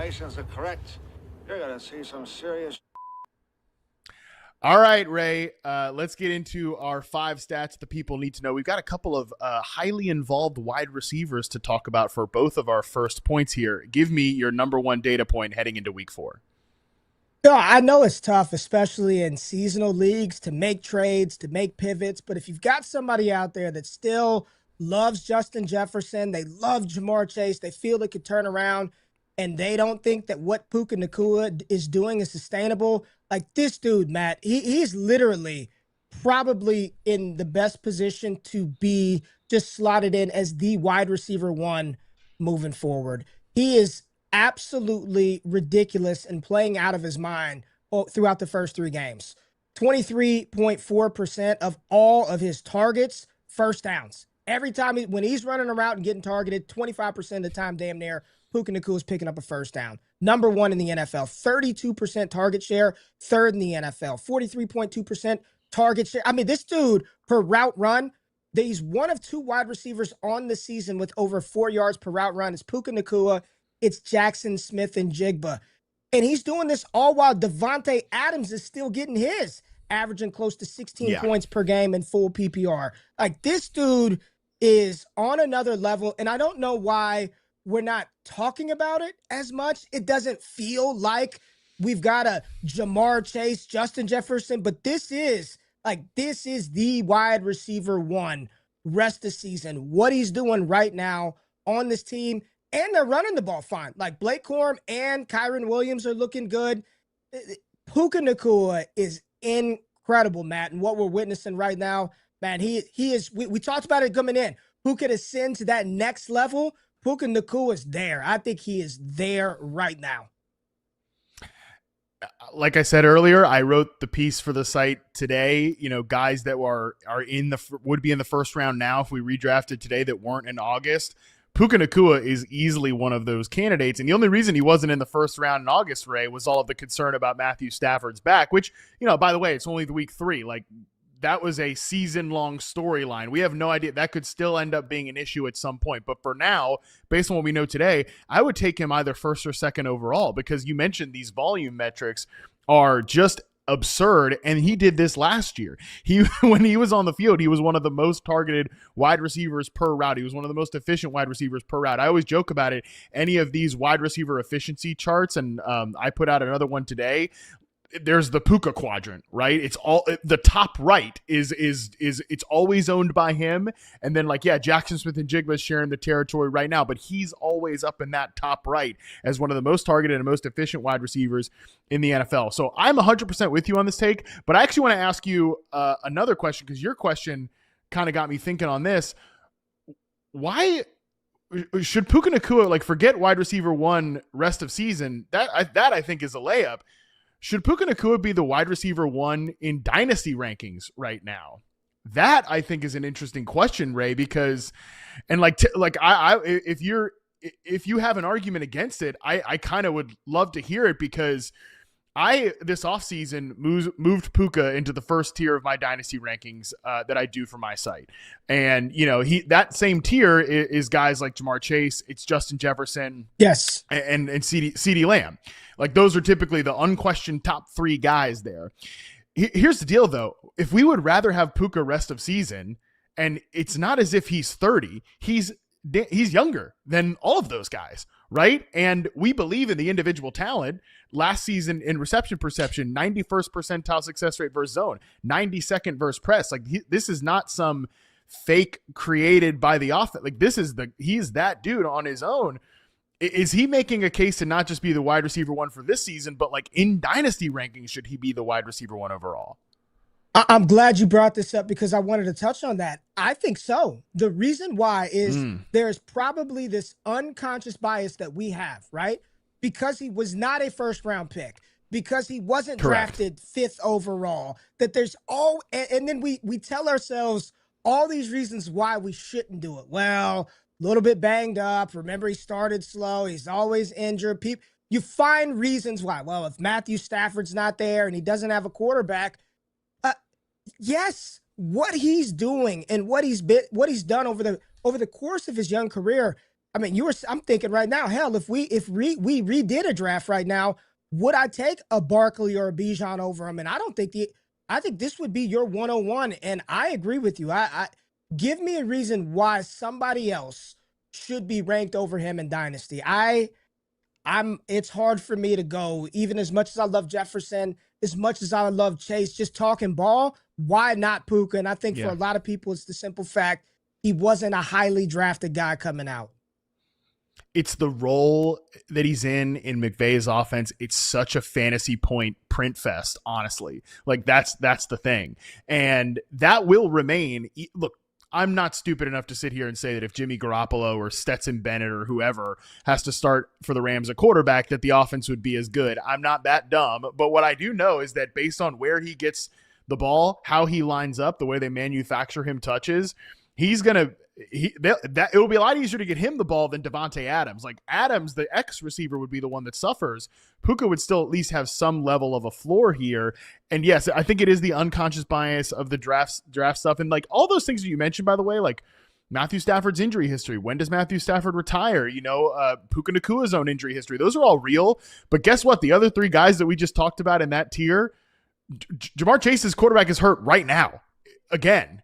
calculations are correct, you're going to see some serious. All right, Ray, let's get into our 5 stats the people need to know. We've got a couple of highly involved wide receivers to talk about for both of our first points here. Give me your number 1 data point heading into week 4. Yeah, I know it's tough, especially in seasonal leagues, to make trades, to make pivots. But if you've got somebody out there that still loves Justin Jefferson, they love Jamar Chase, they feel they could turn around, and they don't think that what Puka Nacua is doing is sustainable, like this dude, Matt, he's literally probably in the best position to be just slotted in as the wide receiver 1 moving forward. He is absolutely ridiculous and playing out of his mind throughout the first 3 games. 23.4% of all of his targets, first downs. Every time when he's running around and getting targeted, 25% of the time, damn near, Puka Nacua is picking up a first down. Number 1 in the NFL, 32% target share, 3rd in the NFL, 43.2% target share. I mean, this dude per route run, he's one of 2 wide receivers on the season with over 4 yards per route run. It's Puka Nacua, it's Jackson Smith and Jigba. And he's doing this all while Devontae Adams is still getting his, averaging close to 16 points per game in full PPR. Like, this dude is on another level, and I don't know why we're not talking about it as much. It doesn't feel like we've got a Jamar Chase, Justin Jefferson, but this is the wide receiver 1 rest of season. What he's doing right now on this team, and they're running the ball fine. Like, Blake Corum and Kyron Williams are looking good. Puka Nacua is incredible, Matt, and what we're witnessing right now, man, he is, we talked about it coming in. Who could ascend to that next level? Puka Nacua is there. I think he is there right now. Like I said earlier, I wrote the piece for the site today. You know, guys that would be in the first round now if we redrafted today that weren't in August. Puka Nacua is easily one of those candidates. And the only reason he wasn't in the first round in August, Ray, was all of the concern about Matthew Stafford's back, which, you know, by the way, it's only the week 3. Like, that was a season-long storyline. We have no idea. That could still end up being an issue at some point. But for now, based on what we know today, I would take him either first or second overall, because you mentioned these volume metrics are just absurd, and he did this last year. When he was on the field, he was one of the most targeted wide receivers per route. He was one of the most efficient wide receivers per route. I always joke about it. Any of these wide receiver efficiency charts, and I put out another one today. There's the Puka quadrant, right? It's all the top right is it's always owned by him, and then Jackson Smith and Jigba is sharing the territory right now, but he's always up in that top right as one of the most targeted and most efficient wide receivers in the NFL. So I'm 100% with you on this take, but I actually want to ask you another question, because your question kind of got me thinking on this. Why should Puka Nacua forget wide receiver 1 rest of season? That I think is a layup. Should Puka Nacua be the wide receiver 1 in dynasty rankings right now? That I think is an interesting question, Ray, because, and if you have an argument against it, I kind of would love to hear it, because this offseason moved Puka into the first tier of my dynasty rankings that I do for my site. And, you know, that same tier is guys like Jamar Chase, it's Justin Jefferson. Yes. And CeeDee Lamb. Those are typically the unquestioned top 3 guys there. Here's the deal, though. If we would rather have Puka rest of season, and it's not as if he's 30, he's younger than all of those guys, right? And we believe in the individual talent. Last season in reception perception, 91st percentile success rate versus zone, 92nd versus press. This is not some fake created by the offense. He's that dude on his own. Is he making a case to not just be the wide receiver 1 for this season, but in dynasty rankings, should he be the wide receiver 1 overall? I'm glad you brought this up, because I wanted to touch on that. I think so. The reason why is there's probably this unconscious bias that we have, right? Because he was not a first round pick, because he wasn't drafted 5th overall, that there's and then we tell ourselves all these reasons why we shouldn't do it. Well, a little bit banged up. Remember, he started slow. He's always injured. You find reasons why. Well, if Matthew Stafford's not there and he doesn't have a quarterback, yes, what he's doing and what he's done over the course of his young career, I mean, I'm thinking right now, hell, if we redid a draft right now, would I take a Barkley or a Bijan over him? And I think this would be your 101. And I agree with you. I give me a reason why somebody else should be ranked over him in Dynasty. It's hard for me to go, even as much as I love Jefferson, as much as I love Chase, just talking ball, why not Puka? And I think for a lot of people, it's the simple fact he wasn't a highly drafted guy coming out. It's the role that he's in McVay's offense. It's such a fantasy point print fest, honestly. Like that's the thing. And that will remain. Look, I'm not stupid enough to sit here and say that if Jimmy Garoppolo or Stetson Bennett or whoever has to start for the Rams at quarterback, that the offense would be as good. I'm not that dumb. But what I do know is that based on where he gets the ball, how he lines up, the way they manufacture him touches, it will be a lot easier to get him the ball than Devontae Adams. Like Adams, the X receiver, would be the one that suffers. Puka would still at least have some level of a floor here. And yes, I think it is the unconscious bias of the draft stuff. And like all those things that you mentioned, by the way, like Matthew Stafford's injury history. When does Matthew Stafford retire? Puka Nacua's own injury history. Those are all real. But guess what? The other three guys that we just talked about in that tier, Jamar Chase's quarterback is hurt right now. Again,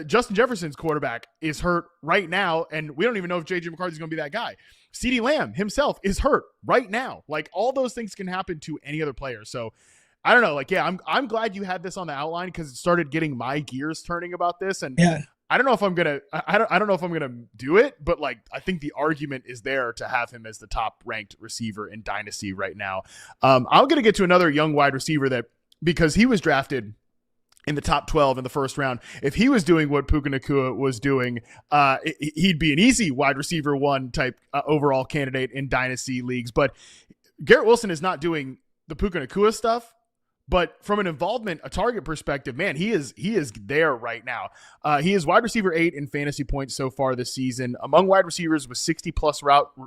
Justin Jefferson's quarterback is hurt right now, and we don't even know if J.J. McCarthy's going to be that guy. CeeDee Lamb himself is hurt right now. Like all those things can happen to any other player. So I don't know. Like, yeah, I'm glad you had this on the outline because it started getting my gears turning about this. And I don't know if I'm gonna I don't know if I'm gonna do it, but like I think the argument is there to have him as the top ranked receiver in Dynasty right now. I'm gonna get to another young wide receiver that because he was drafted in the top 12 in the first round. If he was doing what Puka Nacua was doing, he'd be an easy wide receiver one type overall candidate in dynasty leagues. But Garrett Wilson is not doing the Puka Nacua stuff. But from an involvement, a target perspective, man, he is there right now. He is wide receiver 8 in fantasy points so far this season. Among wide receivers with 60-plus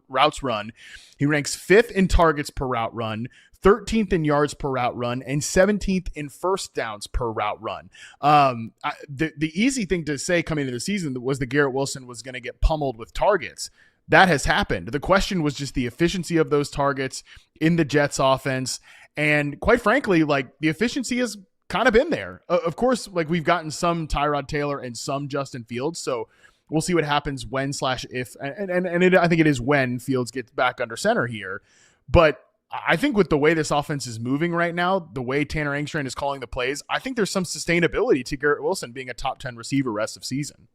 routes run, he ranks 5th in targets per route run, 13th in yards per route run, and 17th in first downs per route run. The easy thing to say coming into the season was that Garrett Wilson was going to get pummeled with targets. That has happened. The question was just the efficiency of those targets in the Jets offense. And quite frankly, like the efficiency has kind of been there. Of course, like we've gotten some Tyrod Taylor and some Justin Fields. So we'll see what happens when/if, I think it is when Fields gets back under center here. But I think with the way this offense is moving right now, the way Tanner Engstrand is calling the plays, I think there's some sustainability to Garrett Wilson being a top 10 receiver rest of season.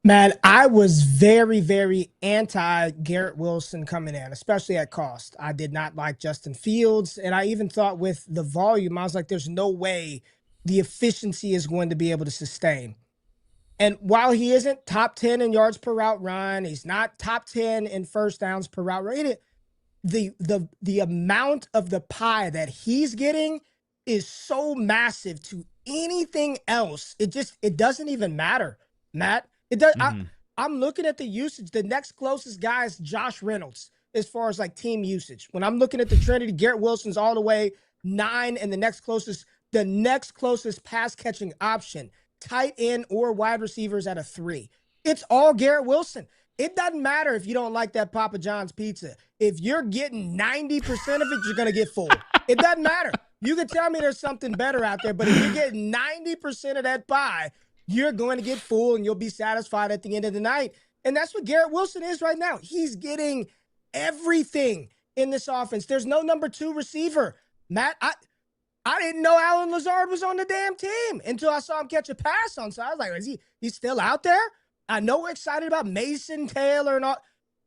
Man, I was very, very anti Garrett Wilson coming in, especially at cost. I did not like Justin Fields. And I even thought with the volume, I was like, there's no way the efficiency is going to be able to sustain. And while he isn't top 10 in yards per route run, he's not top 10 in first downs per route run. The amount of the pie that he's getting is so massive to anything else. It doesn't even matter, Matt. It does. Mm-hmm. I'm looking at the usage. The next closest guy is Josh Reynolds as far as like team usage. When I'm looking at the Trinity, Garrett Wilson's all the way 9, and the next closest pass catching option, tight end or wide receivers at a 3. It's all Garrett Wilson. It doesn't matter if you don't like that Papa John's pizza. If you're getting 90% of it, you're going to get full. It doesn't matter. You can tell me there's something better out there, but if you're getting 90% of that pie, you're going to get full and you'll be satisfied at the end of the night. And that's what Garrett Wilson is right now. He's getting everything in this offense. There's no number 2 receiver. Matt, I didn't know Alan Lazard was on the damn team until I saw him catch a pass on. So I was like, he's still out there? I know we're excited about Mason Taylor and all.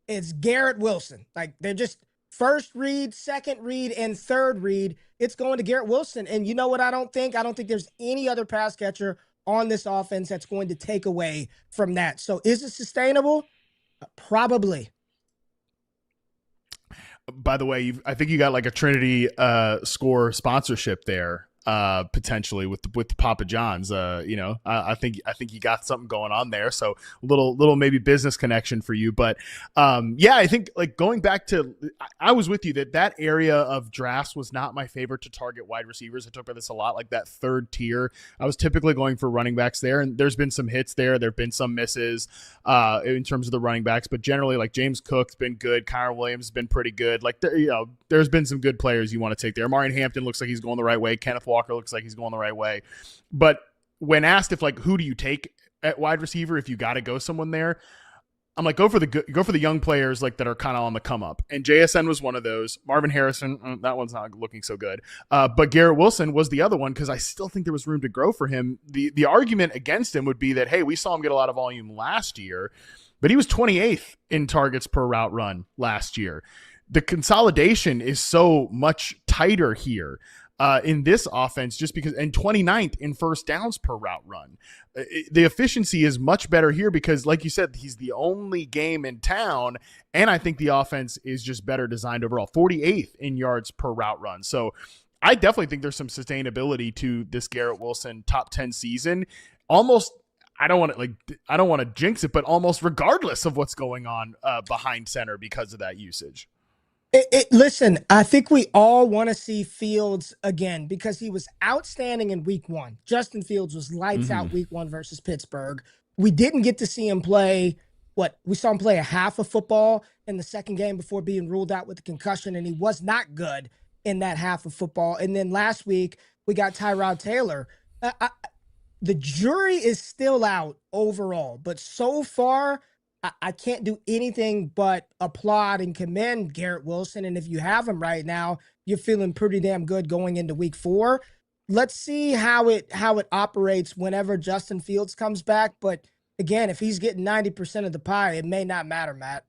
It's Garrett Wilson. Like they're just first read, second read, and third read. It's going to Garrett Wilson. And you know what I don't think there's any other pass catcher on this offense that's going to take away from that. So is it sustainable? Probably. By the way, I think you got like a Trinity score sponsorship there. potentially with the Papa John's. I think you got something going on there. So little maybe business connection for you. But I think like going back to, I was with you that area of drafts was not my favorite to target wide receivers. I talk about this a lot, like that third tier. I was typically going for running backs there, and there's been some hits there. There've been some misses in terms of the running backs, but generally like James Cook's been good. Kyron Williams has been pretty good. Like there's been some good players you want to take there. Marion Hampton looks like he's going the right way. Kenneth Walker looks like he's going the right way. But when asked if like who do you take at wide receiver if you got to go someone there, I'm like, go for the young players like that are kind of on the come up. And JSN was one of those. Marvin Harrison, that one's not looking so good. But Garrett Wilson was the other one because I still think there was room to grow for him. The argument against him would be that, hey, we saw him get a lot of volume last year, but he was 28th in targets per route run last year. The consolidation is so much tighter here in this offense just because, and 29th in first downs per route run. The efficiency is much better here because, like you said, he's the only game in town, and I think the offense is just better designed overall. 48th in yards per route run. So I definitely think there's some sustainability to this Garrett Wilson top 10 season. Almost, I don't want to jinx it, but almost regardless of what's going on behind center because of that usage. Listen, I think we all want to see Fields again because he was outstanding in week 1. Justin Fields was lights out week 1 versus Pittsburgh. We didn't get to see him play we saw him play a half of football in the second game before being ruled out with a concussion, and he was not good in that half of football. And then last week, we got Tyrod Taylor. The jury is still out overall, but so far, I can't do anything but applaud and commend Garrett Wilson. And if you have him right now, you're feeling pretty damn good going into week 4. Let's see how it operates whenever Justin Fields comes back. But again, if he's getting 90% of the pie, it may not matter, Matt.